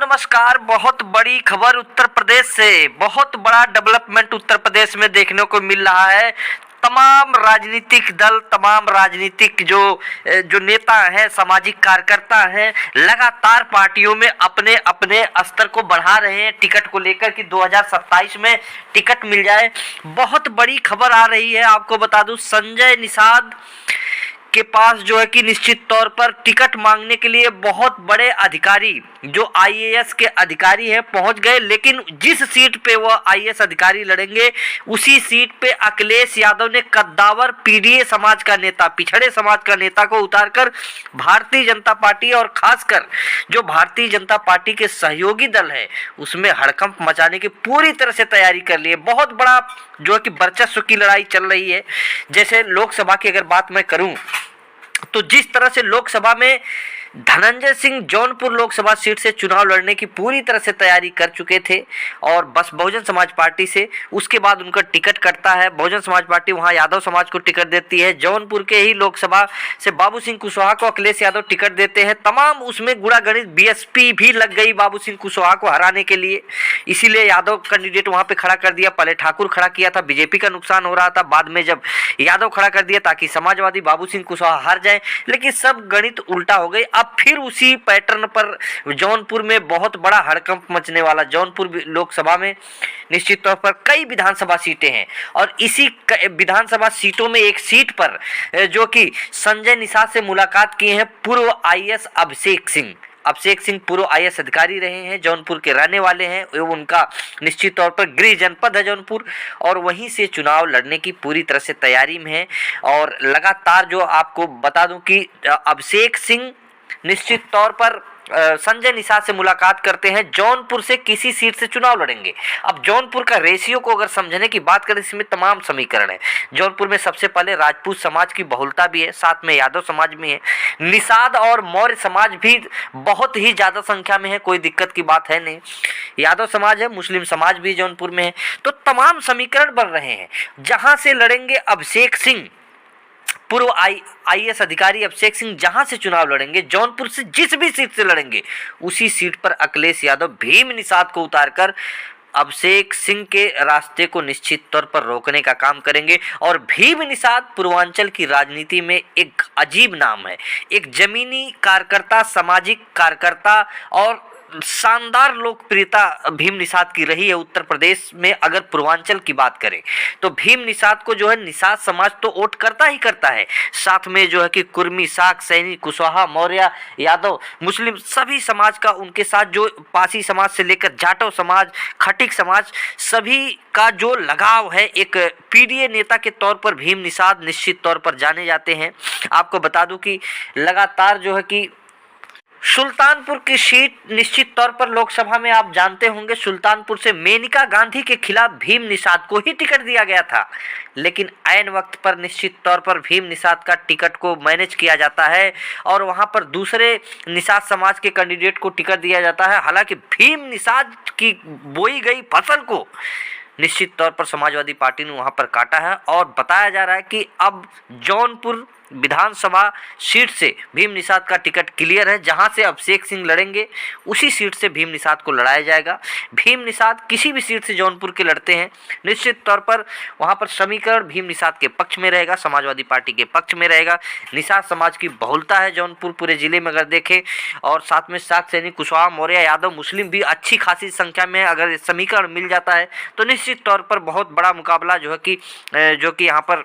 नमस्कार। बहुत बड़ी खबर उत्तर प्रदेश से, बहुत बड़ा डेवलपमेंट उत्तर प्रदेश में देखने को मिल रहा है। तमाम राजनीतिक दल, तमाम राजनीतिक जो नेता हैं, सामाजिक कार्यकर्ता हैं, लगातार पार्टियों में अपने अपने स्तर को बढ़ा रहे हैं टिकट को लेकर कि 2027 में टिकट मिल जाए। बहुत बड़ी खबर आ रही है। आपको बता दूं, संजय निषाद के पास जो है कि निश्चित तौर पर टिकट मांगने के लिए बहुत बड़े अधिकारी, जो आईएएस के अधिकारी हैं, पहुंच गए। लेकिन जिस सीट पे वह आईएएस अधिकारी लड़ेंगे, उसी सीट पे अखिलेश यादव ने कद्दावर पीडीए समाज का नेता, पिछड़े समाज का नेता को उतारकर भारतीय जनता पार्टी और खासकर जो भारतीय जनता पार्टी के सहयोगी दल है उसमें हड़कंप मचाने की पूरी तरह से तैयारी कर ली है। बहुत बड़ा जो है कि वर्चस्व की लड़ाई चल रही है। जैसे लोकसभा की अगर बात मैं करूं तो जिस तरह से लोकसभा में धनंजय सिंह जौनपुर लोकसभा सीट से चुनाव लड़ने की पूरी तरह से तैयारी कर चुके थे और बस बहुजन समाज पार्टी से उसके बाद उनका टिकट कटता है। बहुजन समाज पार्टी वहां यादव समाज को टिकट देती है। जौनपुर के ही लोकसभा से बाबू सिंह कुशवाहा को अखिलेश यादव टिकट देते हैं। तमाम उसमें गुड़ा गणित बीएसपी भी लग गई बाबू सिंह कुशवाहा को हराने के लिए, इसीलिए यादव कैंडिडेट वहां पे खड़ा कर दिया। पहले ठाकुर खड़ा किया था, बीजेपी का नुकसान हो रहा था, बाद में जब यादव खड़ा कर दिया ताकि समाजवादी बाबू सिंह कुशवाहा हार जाए, लेकिन सब गणित उल्टा हो गई। अब फिर उसी पैटर्न पर जौनपुर में बहुत बड़ा हड़कंप मचने वाला। जौनपुर लोकसभा में निश्चित तौर पर कई विधानसभा सीटें हैं और इसी विधानसभा सीटों में एक सीट पर जो कि संजय निषाद से मुलाकात किए हैं पूर्व आईएएस अभिषेक सिंह पूर्व आईएएस अधिकारी रहे हैं, जौनपुर के रहने वाले हैं। उनका निश्चित तौर पर गृह जनपद है जौनपुर और वहीं से चुनाव लड़ने की पूरी तरह से तैयारी में है। और लगातार जो आपको बता दूं कि अभिषेक सिंह निश्चित तौर पर संजय निषाद से मुलाकात करते हैं। जौनपुर से किसी सीट से चुनाव लड़ेंगे। अब जौनपुर का रेशियो को अगर समझने की बात करें, इसमें तमाम समीकरण है। जौनपुर में सबसे पहले राजपूत समाज की बहुलता भी है, साथ में यादव समाज भी है, निषाद और मौर्य समाज भी बहुत ही ज़्यादा संख्या में है, कोई दिक्कत की बात है नहीं। यादव समाज है, मुस्लिम समाज भी जौनपुर में है, तो तमाम समीकरण बन रहे हैं। जहाँ से लड़ेंगे अभिषेक सिंह, पूर्व आईएएस अधिकारी अभिषेक सिंह जहां से चुनाव लड़ेंगे, जौनपुर से जिस भी सीट से लड़ेंगे, उसी सीट पर अखिलेश यादव भीम निषाद को उतारकर अभिषेक सिंह के रास्ते को निश्चित तौर पर रोकने का काम करेंगे। और भीम निषाद पूर्वांचल की राजनीति में एक अजीब नाम है, एक जमीनी कार्यकर्ता, सामाजिक कार्यकर्ता और शानदार लोकप्रियता भीम निषाद की रही है उत्तर प्रदेश में। अगर पूर्वांचल की बात करें तो भीम निषाद को जो है निषाद समाज तो वोट करता ही करता है, साथ में जो है कि कुर्मी, साक, सैनी, कुशवाहा, मौर्य, यादव, मुस्लिम सभी समाज का उनके साथ, जो पासी समाज से लेकर जाटव समाज, खटिक समाज, सभी का जो लगाव है, एक पीडीए नेता के तौर पर भीम निषाद निश्चित तौर पर जाने जाते हैं। आपको बता दूं कि लगातार जो है कि सुल्तानपुर की सीट निश्चित तौर पर लोकसभा में आप जानते होंगे, सुल्तानपुर से मेनका गांधी के खिलाफ भीम निषाद को ही टिकट दिया गया था, लेकिन ऐन वक्त पर निश्चित तौर पर भीम निषाद का टिकट को मैनेज किया जाता है और वहां पर दूसरे निषाद समाज के कैंडिडेट को टिकट दिया जाता है। हालांकि भीम निषाद की बोई गई फसल को निश्चित तौर पर समाजवादी पार्टी ने वहां पर काटा है और बताया जा रहा है कि अब जौनपुर विधानसभा सीट से भीम निषाद का टिकट क्लियर है। जहां से अभिषेक सिंह लड़ेंगे उसी सीट से भीम निषाद को लड़ाया जाएगा। भीम निषाद किसी भी सीट से जौनपुर के लड़ते हैं, निश्चित तौर पर वहां पर समीकरण भीम निषाद के पक्ष में रहेगा, समाजवादी पार्टी के पक्ष में रहेगा। निषाद समाज की बहुलता है जौनपुर पूरे जिले में अगर देखें, और साथ में साक, सैनी, कुशवाहा, मौर्य, यादव, मुस्लिम भी अच्छी खासी संख्या में अगर समीकरण मिल जाता है तो निश्चित तौर पर बहुत बड़ा मुकाबला जो कि यहाँ पर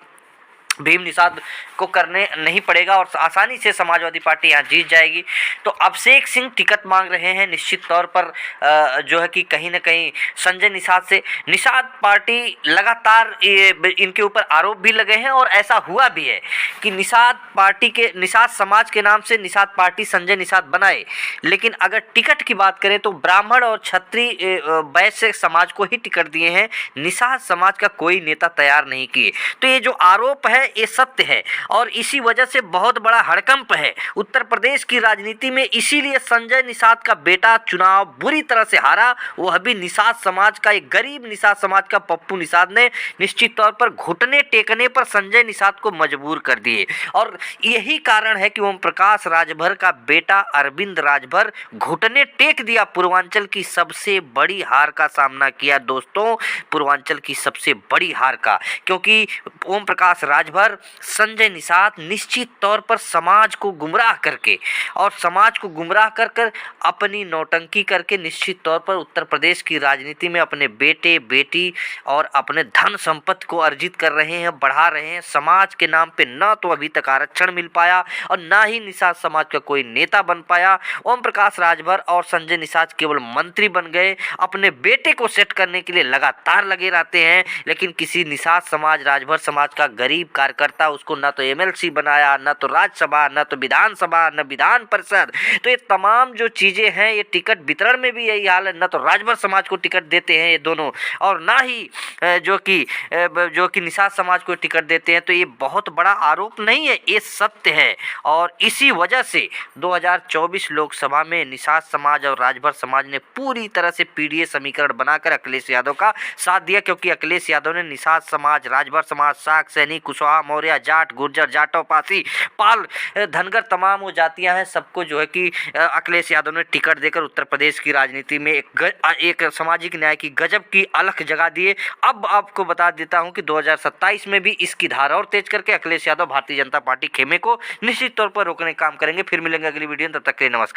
भीम निषाद को करने नहीं पड़ेगा और आसानी से समाजवादी पार्टी यहाँ जीत जाएगी। तो अभिषेक सिंह टिकट मांग रहे हैं निश्चित तौर पर जो है कि कहीं ना कहीं संजय निषाद से। निषाद पार्टी लगातार इनके ऊपर आरोप भी लगे हैं और ऐसा हुआ भी है कि निषाद समाज के नाम से निषाद पार्टी संजय निषाद बनाए, लेकिन अगर टिकट की बात करें तो ब्राह्मण और क्षत्रिय वैश्य समाज को ही टिकट दिए हैं, निषाद समाज का कोई नेता तैयार नहीं किए। तो ये जो आरोप है है, ये सत्य है। और इसी वजह से बहुत बड़ा हड़कंप है उत्तर प्रदेश की राजनीति में। इसीलिए संजय निषाद का बेटा चुनाव बुरी तरह से हारा। वह भी निषाद समाज का, एक गरीब निषाद समाज का पप्पू निषाद ने निश्चित तौर पर घुटने टेकने पर संजय निषाद को मजबूर कर दिए। और यही कारण है कि ओम प्रकाश राजभर का बेटा अरविंद राजभर घुटने टेक दिया, पूर्वांचल की सबसे बड़ी हार का सामना किया दोस्तों, पूर्वांचल की सबसे बड़ी हार का। क्योंकि ओम प्रकाश राजभर, संजय निषाद निश्चित तौर पर समाज को गुमराह करके और समाज को गुमराह कर कर अपनी नौटंकी करके निश्चित तौर पर उत्तर प्रदेश की राजनीति में अपने बेटे बेटी और अपने धन संपत्ति को अर्जित कर रहे हैं, बढ़ा रहे हैं। समाज के नाम पे न तो अभी तक आरक्षण मिल पाया और ना ही निषाद समाज का कोई नेता बन पाया। ओम प्रकाश राजभर और संजय निषाद केवल मंत्री बन गए, अपने बेटे को सेट करने के लिए लगातार लगे रहते हैं, लेकिन किसी निषाद समाज, राजभर समाज का गरीब कार्यकर्ता उसको न तो एमएलसी बनाया, न तो राज्यसभा, न तो विधानसभा, न विधान परिषद। तो ये तमाम जो चीज़ें हैं, ये टिकट वितरण में भी यही हाल है, न तो राजभर समाज को टिकट देते हैं ये दोनों, और ना ही जो कि निषाद समाज को टिकट देते हैं। तो ये बहुत बड़ा आरोप नहीं है, ये सत्य है। और इसी वजह से 2024 लोकसभा में निषाद समाज और राजभर समाज ने पूरी तरह से पीडीए समीकरण बनाकर अखिलेश यादव का साथ दिया, क्योंकि अखिलेश यादव ने निषाद समाज, राजभर समाज, साक, सैनी, कुशवाहा, मौर्य, जाट, गुर्जर, जाटव, पासी, पाल, धनगर, तमाम वो जातियां हैं, सबको जो है कि अखिलेश यादव ने टिकट देकर उत्तर प्रदेश की राजनीति में एक सामाजिक न्याय की गजब की अलख जगा दिए। अब आपको बता देता हूं कि 2027 में भी इसकी धार और तेज करके अखिलेश यादव भारतीय जनता पार्टी खेमे को निश्चित तौर पर रोकने का काम करेंगे। फिर मिलेंगे अगली वीडियो में, तब तक के लिए नमस्कार।